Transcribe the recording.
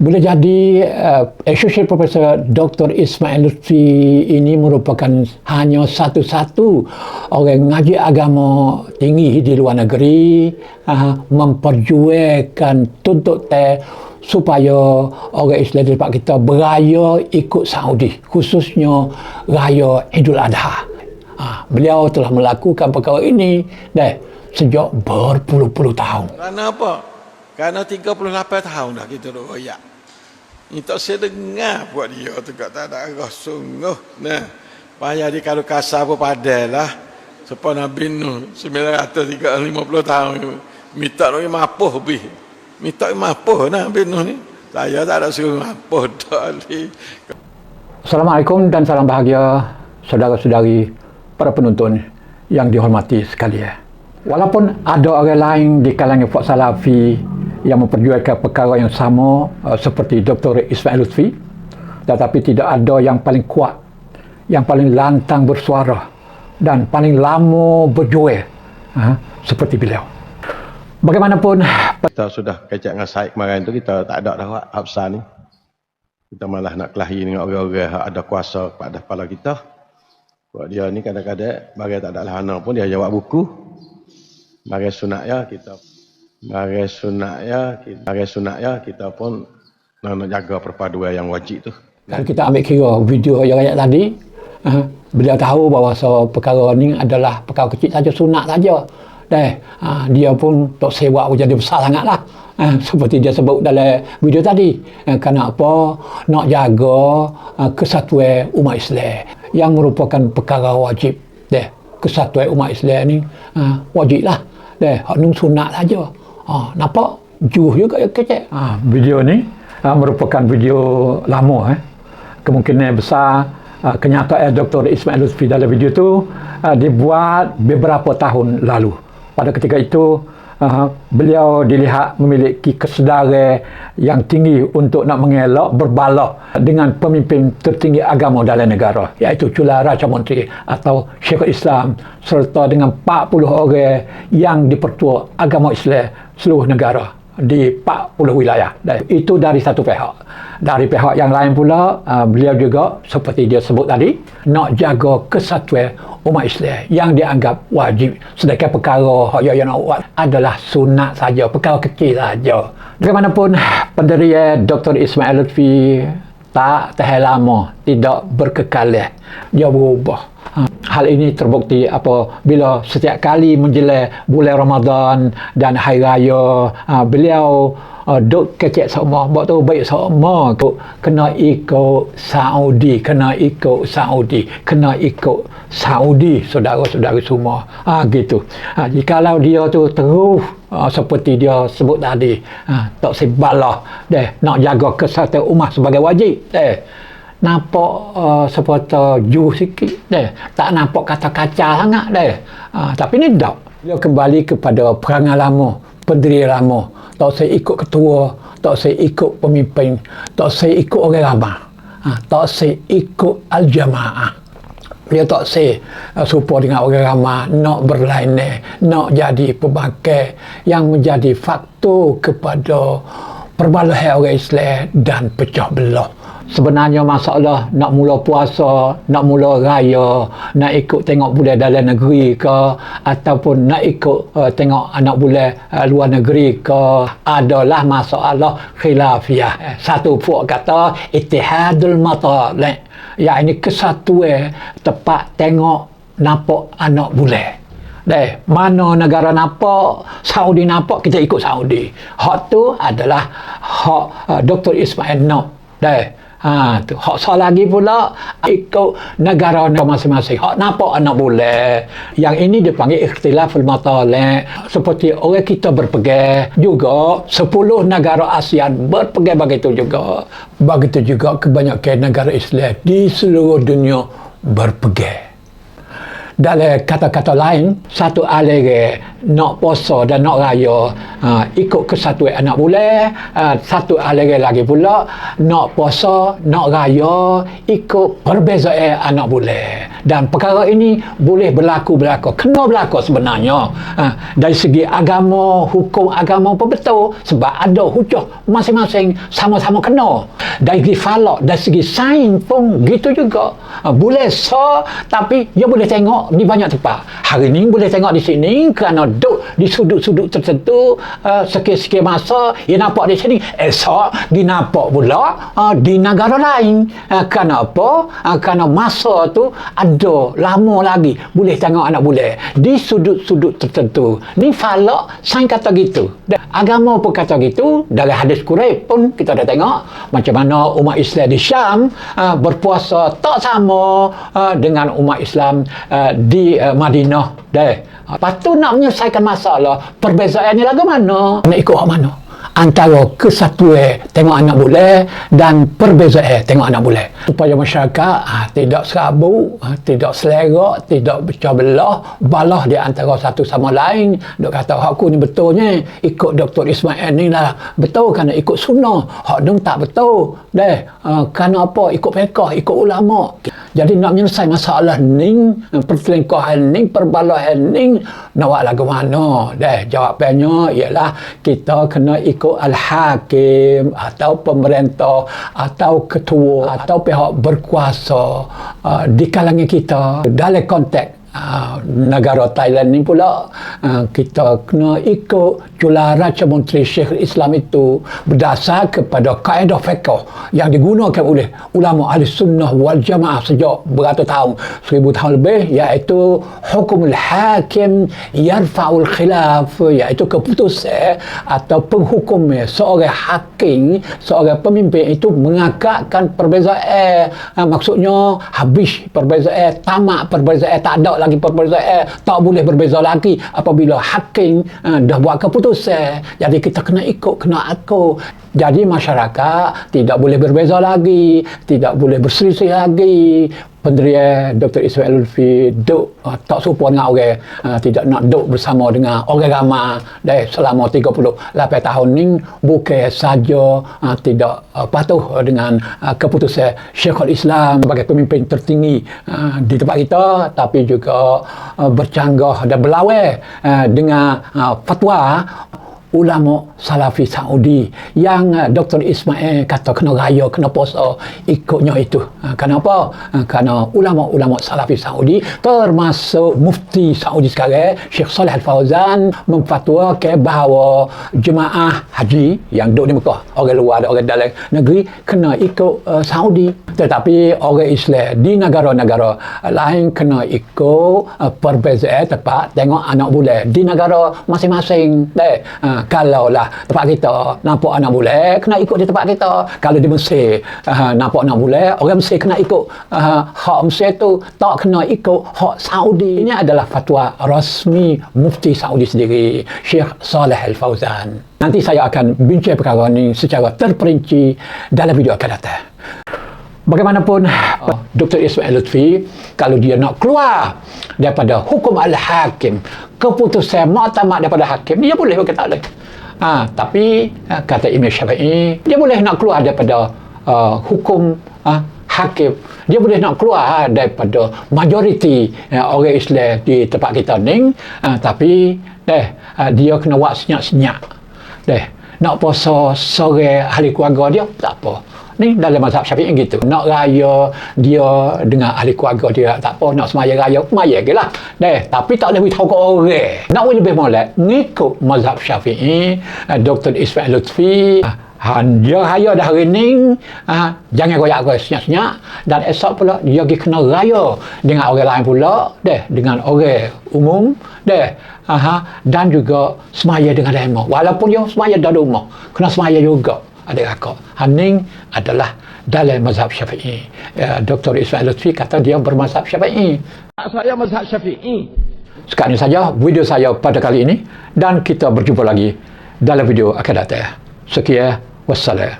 Boleh jadi Associate Professor Dr. Ismail Lutfi ini merupakan hanya satu-satu orang ngaji agama tinggi di luar negeri memperjuangkan tuntut supaya orang Islam di tempat kita beraya ikut Saudi, khususnya raya Idul Adha. Beliau telah melakukan perkara ini sejak berpuluh-puluh tahun. Kerana apa? Kerana 38 tahun dah kita duk royak. Ni tak saya dengar buat dia tu kat tak ada arah sungguh. Nah, payah dia kalau kasar pun padahlah. Sebab Nabi Nuh 950 tahun minta nak mapuh lebih. Minta mapuh Nabi Nuh ni. Saya tak ada suruh mapuh tadi. Assalamualaikum dan salam bahagia saudara-saudari para penonton yang dihormati sekalian. Walaupun ada orang lain di kalangan Puak Salafi yang memperjuangkan perkara yang sama seperti Dr. Ismail Lutfi, tetapi tidak ada yang paling kuat, yang paling lantang bersuara dan paling lama berjuang seperti beliau. Bagaimanapun, kita sudah kecek dengan Syed kemarin tu, kita tak ada dah Hafsah ni. Kita malah nak kelahi dengan orang-orang yang ada kuasa pada kepala kita. Buat dia ni kadang-kadang bagai tak ada lahana pun dia jawab buku. Bagai sunat ya kita pun nak jaga perpaduan yang wajib tu. Kalau kita ambil kira video yang ayat tadi, beliau tahu bahawa perkara ni adalah perkara kecil saja, sunat saja. Dia pun tak sewa jadi besar sangatlah. Seperti dia sebut dalam video tadi. Kerana apa? Nak jaga kesatuan umat Islam yang merupakan perkara wajib. Kesatuan umat Islam ni wajiblah. Hak nun sunat saja. Nampak juh juga yang kecek. Video ni merupakan video lama. Kemungkinan besar kenyataan Dr. Ismail Lutfi dalam video tu dibuat beberapa tahun lalu. Pada ketika itu beliau dilihat memiliki kesedaran yang tinggi untuk nak mengelak berbalah dengan pemimpin tertinggi agama dalam negara, iaitu Chula Raja Menteri atau Syekhul Islam, serta dengan 40 orang yang dipertua agama Islam seluruh negara di 40 wilayah. Dan itu dari satu pihak. Dari pihak yang lain pula, beliau juga seperti dia sebut tadi, nak jaga kesatuan umat Islam yang dianggap wajib. Sedangkan perkara yang nak buat adalah sunat saja, perkara kecil saja. Bagaimanapun, pendirian Dr. Ismail Lutfi tak tahan lama, tidak berkekalan. Dia berubah. Hal ini terbukti bila setiap kali menjelang bulan Ramadan dan hari raya, beliau duk kecek semua, buat tu baik semua kena ikut Saudi, saudara-saudara semua. Gitu. Jikalau dia tu terus seperti dia sebut tadi, tak sebalah nak jaga kesatuan umat sebagai wajib. Nampak seperti juh sikit tak nampak kata kaca sangat tapi ni tak. Dia kembali kepada perangai lama, pendiri lama. Tak saya ikut ketua, tak saya ikut pemimpin, tak saya ikut orang ramai, tak saya ikut al-jamaah. Dia tak saya serupa dengan orang ramai, nak berlainan, nak jadi pembangkang yang menjadi faktor kepada perbalahan orang Islam dan pecah belah. Sebenarnya masalah nak mula puasa, nak mula raya, nak ikut tengok bulan dalam negeri ke, ataupun nak ikut tengok anak bulan luar negeri ke, adalah masalah khilafiyah. Satu puak kata ittihadul matali', iaitu kesatuan tempat tengok nampak anak bulan. Mana negara nampak, Saudi nampak, kita ikut Saudi. Hak tu adalah hak Dr. Ismail nak. Tu hak sah lagi pula ikut negara masing-masing. Hak nampak anak bulan. Yang ini dipanggil ikhtilaful matali'. Seperti orang kita berpegang juga 10 negara ASEAN berpegang begitu juga. Begitu juga kebanyakan negara Islam di seluruh dunia berpegang. dalam kata-kata lain, satu alega nak puasa dan nak raya ikut kesatuan anak bulan, satu alega lagi pula nak puasa, nak raya ikut perbezaan anak bulan. Dan perkara ini boleh berlaku, kena berlaku sebenarnya. Dari segi agama, hukum agama pun betul, sebab ada hujah masing-masing sama-sama kena. Dari segi falak, dari segi sains pun gitu juga. Boleh tapi dia boleh tengok di banyak tempat. Hari ni boleh tengok di sini kerana duduk di sudut-sudut tertentu sikit-sikit masa dia nampak di sini, esok dia nampak pula di negara lain. Kerana apa? Kerana masa tu ada lama lagi boleh tengok anak boleh di sudut-sudut tertentu. Ni falak, sains kata gitu. Dan agama pun kata gitu. Dalam hadis Quraisy pun kita dah tengok macam mana umat Islam di Syam berpuasa tak sama dengan umat Islam di Madinah. Lepas tu nak menyelesaikan masalah perbezaan ni lagu mana? Nak ikut hak mana? Antara kesatuan tengok anak boleh dan perbezaan tengok anak boleh, supaya masyarakat tidak serabut, tidak selera, tidak pecah belah balah di antara satu sama lain. Dok kata hakku ni betulnya ikut Dr. Ismail ni lah betul kerana ikut sunnah, hak dong tak betul kerana apa? Ikut fiqh, ikut ulama. Jadi nak menyelesaikan masalah ni, perselingkuhan ni, perbalahan ni, nak buat lagu mana? Jawapannya ialah kita kena ikut al-hakim atau pemerintah atau ketua atau pihak berkuasa di kalangan kita. Dalam konteks negara Thailand ni pula kita kena ikut Julah Raja Menteri Syekhul Islam itu berdasar kepada kaedah fiqh yang digunakan oleh ulama ahli sunnah wal jamaah sejak beratus tahun, 1000 tahun lebih, iaitu hukumul hakim yarfa'ul khilaf, iaitu keputusan atau penghukuman seorang hakim, seorang pemimpin itu mengangkatkan perbezaan. Maksudnya habis perbezaan, tamat perbezaan, tak ada lagi perbezaan, tak boleh berbeza lagi apabila hakim dah buat keputusan. Jadi kita kena ikut, kena akur. Jadi masyarakat tidak boleh berbeza lagi, tidak boleh berselisih lagi. Pendirian Dr. Ismail Lutfi duduk tak serupa dengan orang, tidak nak duduk bersama dengan orang ramai selama 38 tahun ni, bukan saja tidak patuh dengan keputusan Syekhul Islam sebagai pemimpin tertinggi di tempat kita, tapi juga bercanggah dan berlawan dengan fatwa ulama Salafi Saudi yang Dr. Ismail kata kena raya, kena puasa, ikutnya itu. Kenapa? Kerana ulama-ulama Salafi Saudi termasuk mufti Saudi sekarang Syekh Saleh Al-Fauzan memfatwakan bahawa jemaah haji yang duduk di Mekah, orang luar dan orang dalam negeri, kena ikut Saudi. Tetapi orang Islam di negara-negara lain kena ikut perbezaan tempat tengok anak bulan di negara masing-masing. Kalaulah tempat kita nampak anak bulan, kena ikut di tempat kita. Kalau di Mesir nampak anak bulan, orang Mesir kena ikut hak Mesir tu, tak kena ikut hak Saudi. Ini adalah fatwa rasmi mufti Saudi sendiri, Syekh Saleh Al-Fauzan. Nanti saya akan bincang perkara ini secara terperinci dalam video akan datang. Bagaimanapun Dr. Ismail Lutfi, kalau dia nak keluar daripada hukum al-hakim, keputusan muktamad daripada hakim, dia boleh, bukan tak boleh. Tapi kata Imam Syafi'i, dia boleh nak keluar daripada hukum hakim, dia boleh nak keluar daripada majoriti orang Islam di tempat kita ni, tapi dia kena buat senyap-senyap. Nak puasa sore ahli keluarga dia, tak apa. Ni dalam mazhab Syafi'i gitu. Nak raya dia dengan ahli keluarga dia, tak apa. Nak semaya raya, semaya je lah. Tapi tak boleh beritahu ke orang. Nak lebih molek, ngikut mazhab Syafi'i, Dr. Ismail Lutfi, dia raya dah hari ni, jangan goyak-goyak senyap-senyap. Dan esok pula dia pergi kena raya dengan orang lain pula, dengan orang umum, dan juga semaya dengan demo. Walaupun dia semaya dah rumah, kena semaya juga. Ada rakam. Haning adalah dalam mazhab Syafi'i. Dr. Ismail Lutfi kata dia bermazhab Syafi'i. Saya mazhab Syafi'i. Sekarang saja video saya pada kali ini, dan kita berjumpa lagi dalam video akan datang. Sekian, wassalam.